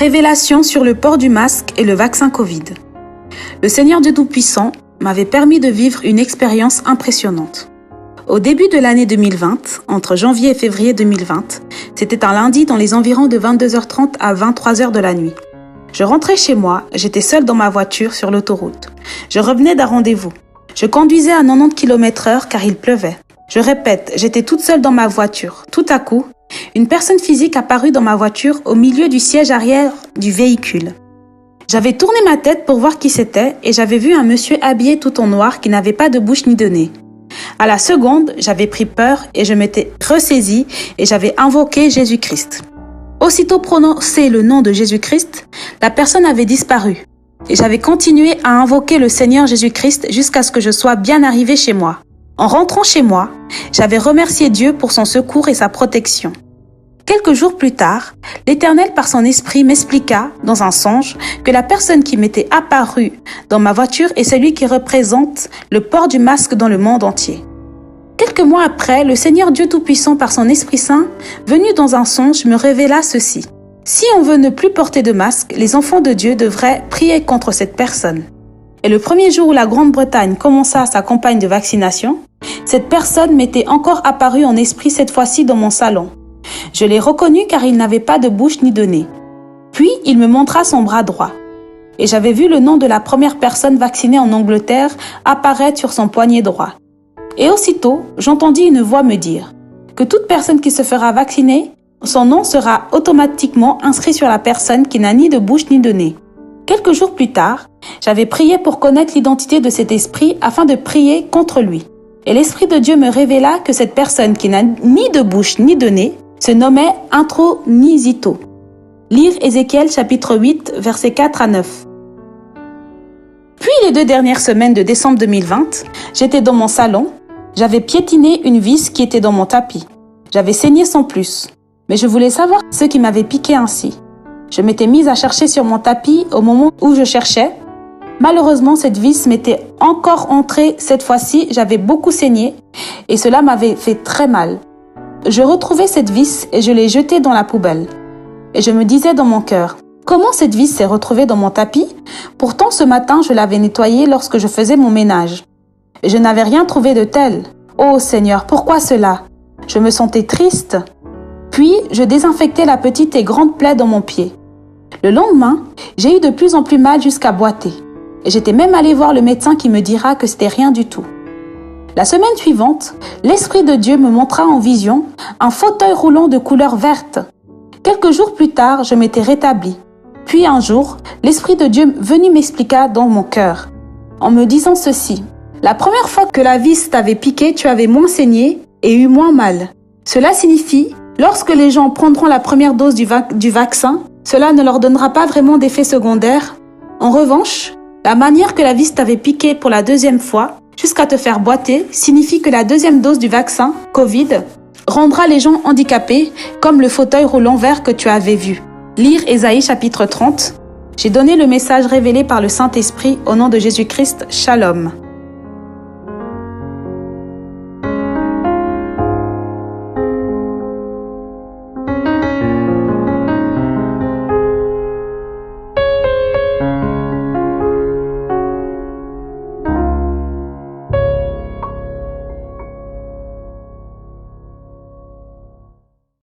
Révélation sur le port du masque et le vaccin Covid. Le Seigneur Dieu Tout-Puissant m'avait permis de vivre une expérience impressionnante. Au début de l'année 2020, entre janvier et février 2020, c'était un lundi dans les environs de 22h30 à 23h de la nuit. Je rentrais chez moi, j'étais seule dans ma voiture sur l'autoroute. Je revenais d'un rendez-vous. Je conduisais à 90 km/h car il pleuvait. Je répète, j'étais toute seule dans ma voiture. Tout à coup, une personne physique apparut dans ma voiture au milieu du siège arrière du véhicule. J'avais tourné ma tête pour voir qui c'était et j'avais vu un monsieur habillé tout en noir qui n'avait pas de bouche ni de nez. À la seconde, j'avais pris peur et je m'étais ressaisie et j'avais invoqué Jésus-Christ. Aussitôt prononcé le nom de Jésus-Christ, la personne avait disparu et j'avais continué à invoquer le Seigneur Jésus-Christ jusqu'à ce que je sois bien arrivée chez moi. En rentrant chez moi, j'avais remercié Dieu pour son secours et sa protection. Quelques jours plus tard, l'Éternel par son esprit m'expliqua, dans un songe, que la personne qui m'était apparue dans ma voiture est celui qui représente le port du masque dans le monde entier. Quelques mois après, le Seigneur Dieu Tout-Puissant par son Esprit Saint, venu dans un songe, me révéla ceci. Si on veut ne plus porter de masque, les enfants de Dieu devraient prier contre cette personne. Et le premier jour où la Grande-Bretagne commença sa campagne de vaccination, cette personne m'était encore apparue en esprit cette fois-ci dans mon salon. Je l'ai reconnu car il n'avait pas de bouche ni de nez. Puis il me montra son bras droit. Et j'avais vu le nom de la première personne vaccinée en Angleterre apparaître sur son poignet droit. Et aussitôt, j'entendis une voix me dire que toute personne qui se fera vacciner, son nom sera automatiquement inscrit sur la personne qui n'a ni de bouche ni de nez. Quelques jours plus tard, j'avais prié pour connaître l'identité de cet esprit afin de prier contre lui. Et l'Esprit de Dieu me révéla que cette personne qui n'a ni de bouche ni de nez se nommait Intronisito. Lire Ézéchiel chapitre 8, versets 4 à 9. Puis les 2 dernières semaines de décembre 2020, j'étais dans mon salon, j'avais piétiné une vis qui était dans mon tapis. J'avais saigné sans plus, mais je voulais savoir ce qui m'avait piqué ainsi. Je m'étais mise à chercher sur mon tapis au moment où je cherchais. Malheureusement, cette vis m'était encore entrée cette fois-ci, j'avais beaucoup saigné et cela m'avait fait très mal. Je retrouvais cette vis et je l'ai jetée dans la poubelle. Et je me disais dans mon cœur, comment cette vis s'est retrouvée dans mon tapis? Pourtant, ce matin, je l'avais nettoyée lorsque je faisais mon ménage. Et je n'avais rien trouvé de tel. Oh Seigneur, pourquoi cela? Je me sentais triste. Puis, je désinfectais la petite et grande plaie dans mon pied. Le lendemain, j'ai eu de plus en plus mal jusqu'à boiter. Et j'étais même allée voir le médecin qui me dira que c'était rien du tout. La semaine suivante, l'Esprit de Dieu me montra en vision un fauteuil roulant de couleur verte. Quelques jours plus tard, je m'étais rétablie. Puis un jour, l'Esprit de Dieu venu m'expliqua dans mon cœur, en me disant ceci. La première fois que la vis t'avait piqué, tu avais moins saigné et eu moins mal. Cela signifie, lorsque les gens prendront la première dose du vaccin, cela ne leur donnera pas vraiment d'effets secondaires. En revanche, la manière que la vis t'avait piqué pour la deuxième fois, jusqu'à te faire boiter, signifie que la deuxième dose du vaccin, Covid, rendra les gens handicapés, comme le fauteuil roulant vert que tu avais vu. Lire Ésaïe chapitre 30. J'ai donné le message révélé par le Saint-Esprit au nom de Jésus-Christ. Shalom.